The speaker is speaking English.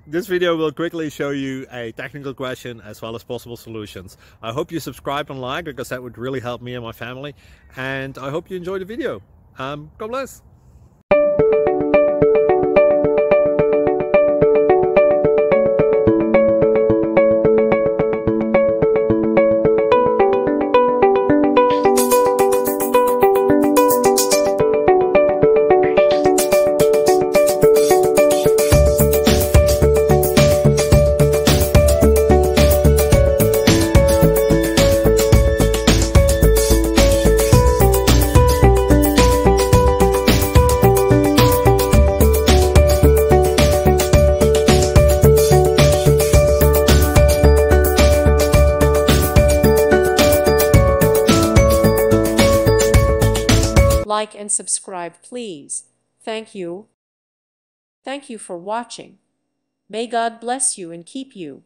This video will quickly show you a technical question as well as possible solutions. I hope you subscribe and like, because that would really help me and my family. And I hope you enjoy the video. God bless. Like and subscribe, please. Thank you. Thank you for watching. May God bless you and keep you.